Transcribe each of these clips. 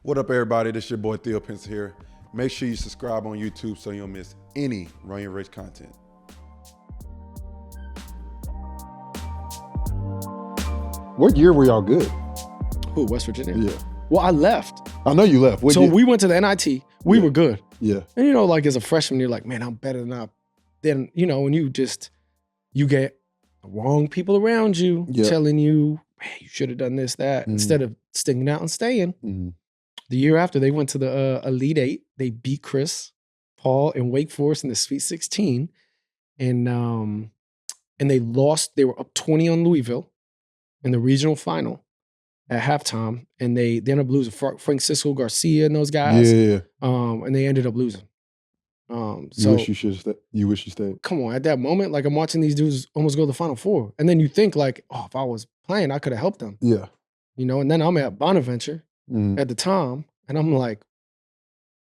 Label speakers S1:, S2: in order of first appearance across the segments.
S1: What up, everybody? This is your boy Theo Pinson here. Make sure you subscribe on YouTube so you don't miss any Run Your Race content.
S2: What year were y'all good?
S3: Who, West Virginia?
S2: Yeah.
S3: Well, I left.
S2: I know you left. What
S3: So
S2: year?
S3: we went to the NIT. We were good.
S2: Yeah.
S3: And you know, like as a freshman, you're like, man, I'm better than I. Then, you know, when you get the wrong people around you telling you, hey, you should have done this, that, instead of sticking out and staying.
S2: Mm-hmm.
S3: The year after, they went to the Elite Eight. They beat Chris Paul and Wake Forest in the Sweet 16. And they lost. They were up 20 on Louisville in the regional final at halftime. And they ended up losing. Francisco Garcia and those guys.
S2: Yeah.
S3: And they ended up losing.
S2: You
S3: So
S2: wish you should stay. You wish you stayed.
S3: come on, at that moment, like I'm watching these dudes almost go to the Final Four. And then you think like, oh, if I was playing, I could have helped them.
S2: Yeah.
S3: You know, and then I'm at Bonaventure
S2: Mm.
S3: at the time, and I'm like,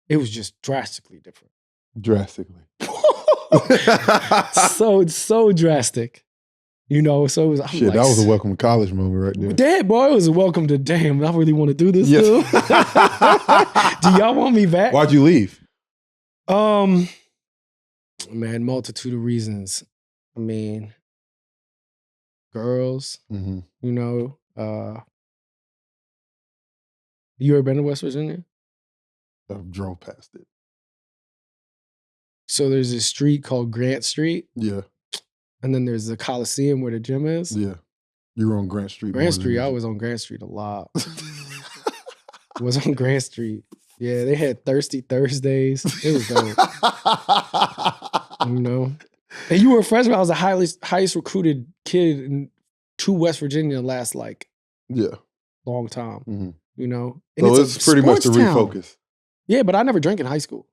S3: it was just drastically different.
S2: Drastically.
S3: so drastic. You know, so it was
S2: Shit, that was a welcome to college moment right there.
S3: Damn, boy, it was a welcome to damn. I really want to do this
S2: Yes.
S3: too. Do y'all want me back?
S2: Why'd you leave?
S3: Man, multitude of reasons. I mean, girls,
S2: Mm-hmm.
S3: you know, you ever been to West Virginia?
S2: I drove past it.
S3: So there's this street called Grant Street,
S2: Yeah.
S3: and then there's the Coliseum where the gym is.
S2: Yeah. You were on Grant Street.
S3: Grant Street, I was on Grant Street a lot. Was on Grant Street. Yeah, they had Thirsty Thursdays. It was dope. You know? And you were a freshman. I was the highest recruited kid to West Virginia the last like long time.
S2: Mm-hmm.
S3: You know? And
S2: So it's pretty much the
S3: town.
S2: refocus.
S3: Yeah, but I never drank in high school.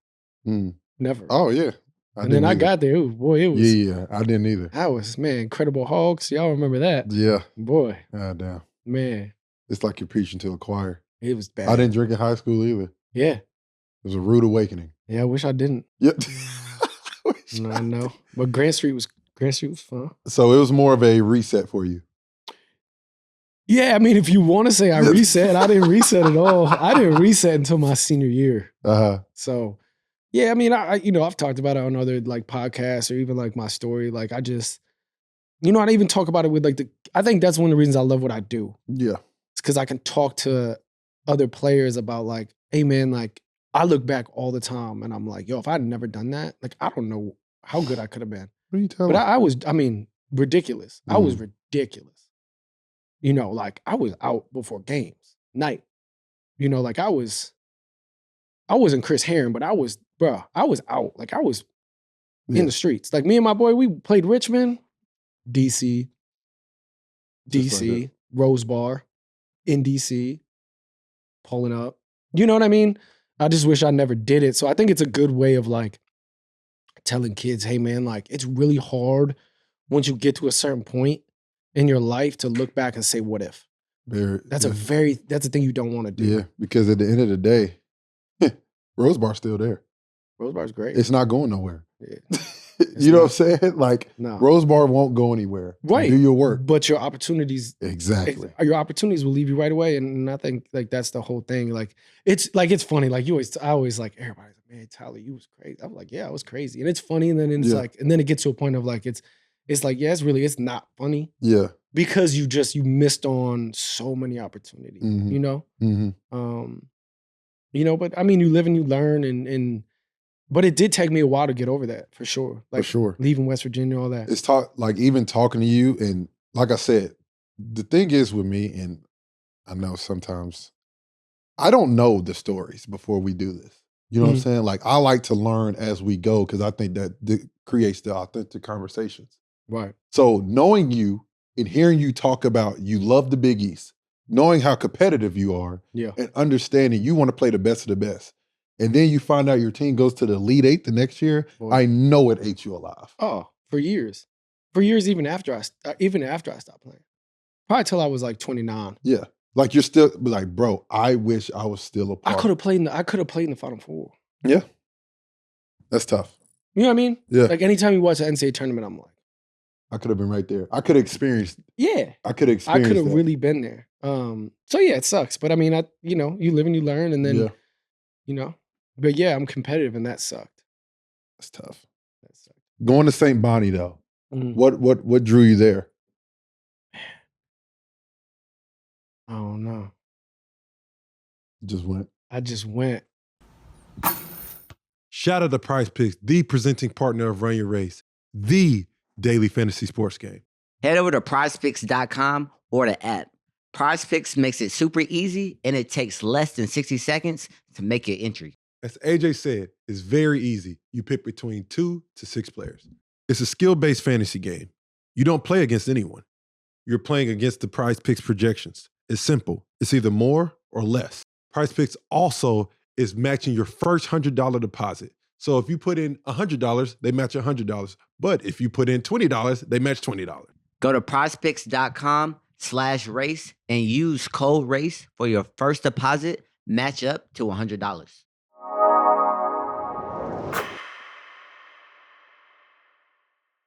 S2: Mm.
S3: Never.
S2: Oh, yeah.
S3: And then I got there. It was.
S2: Yeah, I didn't either.
S3: I was, man, Incredible Hogs. Y'all remember that?
S2: Yeah.
S3: Boy.
S2: God damn.
S3: Man.
S2: It's like you're preaching to a choir.
S3: It was bad.
S2: I didn't drink in high school either.
S3: Yeah.
S2: It was a rude awakening.
S3: Yeah, I wish I didn't.
S2: Yep.
S3: No, I know. But Grant Street was fun.
S2: So it was more of a reset for you.
S3: Yeah, I mean, if you want to say I reset, I didn't reset at all. I didn't reset until my senior year. So, yeah, I mean, I've talked about it on other like podcasts or even like my story. Like I just, I even talk about it with like I think that's one of the reasons I love what I do.
S2: Yeah.
S3: It's because I can talk to other players about like, hey man, like I look back all the time and I'm like, yo, if I'd never done that, like I don't know how good I could have been.
S2: What are you telling
S3: But
S2: me?
S3: I was, ridiculous. I was ridiculous. Like I was out before games, night. Like I wasn't Chris Herron, but I was out. Like I was in the streets. Like me and my boy, we played Richmond, DC,
S2: like
S3: Rose Bar, in DC, pulling up. You know what I mean? I just wish I never did it. So I think it's a good way of like telling kids, hey man, like it's really hard once you get to a certain point in your life to look back and say, what if? That's a thing you don't want to do.
S2: Yeah, because at the end of the day, Rose Bar's still there.
S3: Rose Bar's great.
S2: It's not going nowhere.
S3: Yeah.
S2: You know what I'm saying? Like,
S3: No.
S2: Rose Bar won't go anywhere.
S3: Right.
S2: Do your work.
S3: But your opportunities
S2: Exactly.
S3: your opportunities will leave you right away. And I think like that's the whole thing. Like it's funny. Like I always like everybody's like, man, Tyler, you was crazy. I'm like, yeah, I was crazy. And it's funny. And then it's like, and then it gets to a point of like it's like, yeah, it's not funny.
S2: Yeah.
S3: Because you missed on so many opportunities,
S2: Mm-hmm.
S3: But I mean, you live and you learn but it did take me a while to get over that for sure. Like
S2: For sure.
S3: leaving West Virginia, all that.
S2: It's even talking to you, and like I said, the thing is with me, and I know sometimes I don't know the stories before we do this. You know what I'm saying? Like I like to learn as we go because I think that creates the authentic conversations.
S3: Right.
S2: So knowing you and hearing you talk about you love the Big East, knowing how competitive you are, and understanding you want to play the best of the best. And then you find out your team goes to the Elite Eight the next year.
S3: Boy.
S2: I know it ate you alive.
S3: Oh, for years, even after I stopped playing, probably till I was like 29.
S2: Yeah, like you're still like, bro. I wish I was still a part.
S3: I could have played in the Final Four.
S2: Yeah, that's tough.
S3: You know what I mean?
S2: Yeah.
S3: Like anytime you watch an NCAA tournament, I'm like,
S2: I could have been right there. I could have experienced.
S3: yeah,
S2: I could have
S3: I
S2: experienced.
S3: could have
S2: that.
S3: really been there. So yeah, it sucks. But I mean, you live and you learn, and then but yeah, I'm competitive, and that sucked.
S2: That's tough.
S3: That sucked.
S2: Going to St. Bonnie though,
S3: Mhm.
S2: what drew you there?
S3: I don't know.
S2: Just went.
S3: I just went.
S1: Shout out to Prize Picks, the presenting partner of Run Your Race, the daily fantasy sports game.
S4: Head over to prizepicks.com or the app. Prize Picks makes it super easy, and it takes less than 60 seconds to make your entry.
S1: As AJ said, it's very easy. You pick between 2 to 6 players. It's a skill-based fantasy game. You don't play against anyone. You're playing against the Prize Picks projections. It's simple. It's either more or less. Prize Picks also is matching your first $100 deposit. So if you put in $100, they match $100. But if you put in $20, they match $20.
S4: Go to prizepicks.com/race and use code RACE for your first deposit match up to $100.